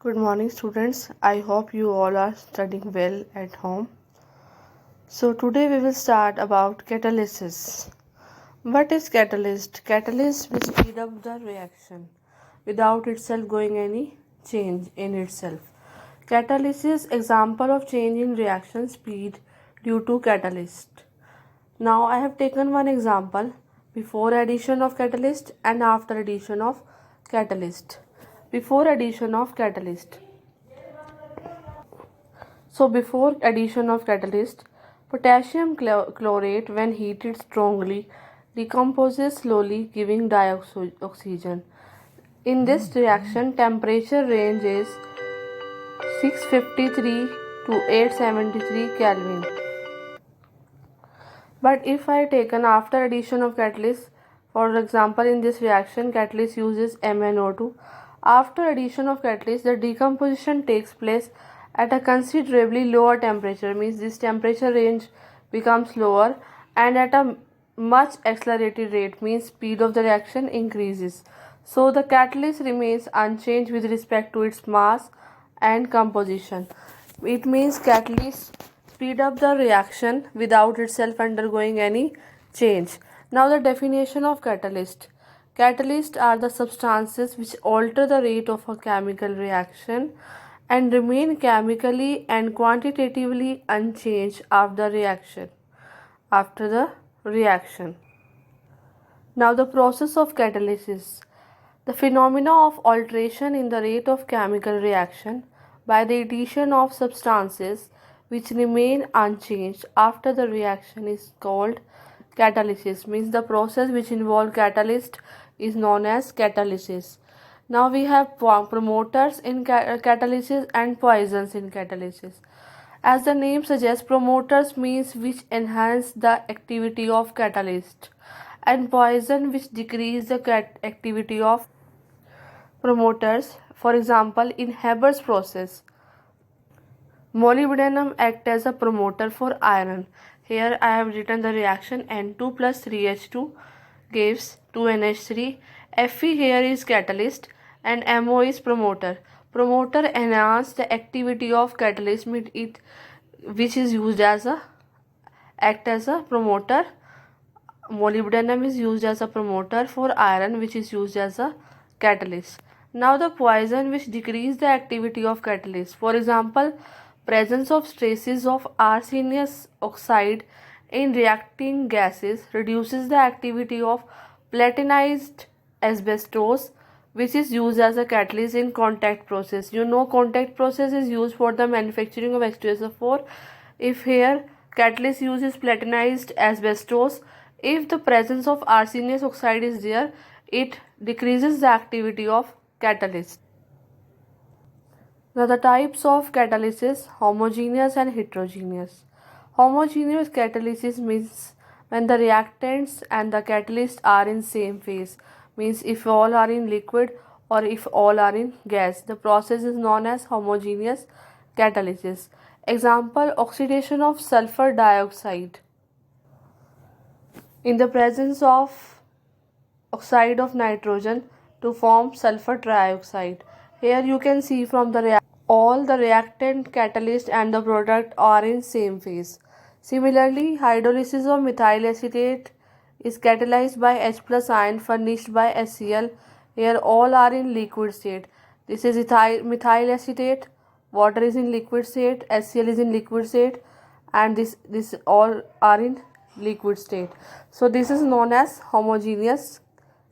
Good morning, students. I hope you all are studying well at home. So today we will start about catalysis. What is catalyst? Catalyst will speed up the reaction without itself going any change in itself. Catalysis example of change in reaction speed due to catalyst. Now I have taken one example before addition of catalyst and after addition of catalyst. Before addition of catalyst. So before addition of catalyst, potassium chlorate when heated strongly decomposes slowly giving dioxygen. In this reaction temperature range is 653 to 873 Kelvin. But if I taken after addition of catalyst, for example in this reaction catalyst uses MnO2. After addition of catalyst the decomposition takes place at a considerably lower temperature, means this temperature range becomes lower, and at a much accelerated rate, means speed of the reaction increases. So the catalyst remains unchanged with respect to its mass and composition. It means catalyst speed up the reaction without itself undergoing any change. Now the definition of catalyst. Catalysts are the substances which alter the rate of a chemical reaction and remain chemically and quantitatively unchanged after the reaction. Now the process of catalysis. The phenomena of alteration in the rate of chemical reaction by the addition of substances which remain unchanged after the reaction is called catalysis, means the process which involves catalyst is known as catalysis. Now we have promoters in catalysis and poisons in catalysis. As the name suggests, promoters means which enhance the activity of catalyst, and poison which decrease the activity of promoters. For example, in Haber's process, molybdenum acts as a promoter for iron. Here I have written the reaction N2 plus 3H2 gives 2NH3. Fe here is catalyst and MO is promoter. Promoter enhance the activity of catalyst, which is used as a act as a promoter. Molybdenum is used as a promoter for iron, which is used as a catalyst. Now the poison which decrease the activity of catalyst. For example, presence of traces of arsenious oxide in reacting gases reduces the activity of platinized asbestos, which is used as a catalyst in contact process. You know contact process is used for the manufacturing of H2SO4. If here catalyst uses platinized asbestos, if the presence of arsenious oxide is there, it decreases the activity of catalyst. Now the types of catalysis: homogeneous and heterogeneous. Homogeneous catalysis means when the reactants and the catalyst are in same phase, means if all are in liquid or if all are in gas. The process is known as homogeneous catalysis. Example: oxidation of sulfur dioxide in the presence of oxide of nitrogen to form sulfur trioxide. Here you can see from the all the reactant, catalyst and the product are in same phase. Similarly, hydrolysis of methyl acetate is catalyzed by H plus ion furnished by HCl. Here all are in liquid state. This is methyl acetate, water is in liquid state, HCl is in liquid state, and this all are in liquid state. So this is known as homogeneous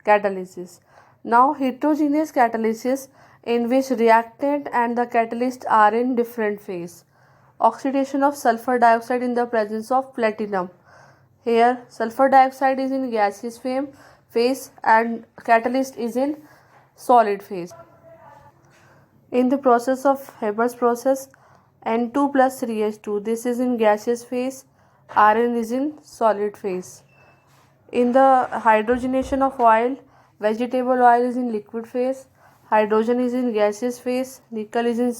catalysis. Now heterogeneous catalysis, in which reactant and the catalyst are in different phase. Oxidation of sulfur dioxide in the presence of platinum. Here sulfur dioxide is in gaseous phase and catalyst is in solid phase. In the process of Haber's process, N2 plus 3H2, this is in gaseous phase, Rn is in solid phase. In the hydrogenation of oil, vegetable oil is in liquid phase, hydrogen is in gaseous phase, nickel is in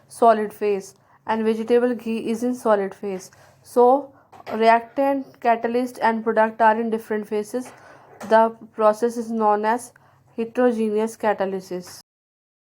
solid phase, and vegetable ghee is in solid phase. So reactant, catalyst and product are in different phases. The process is known as heterogeneous catalysis.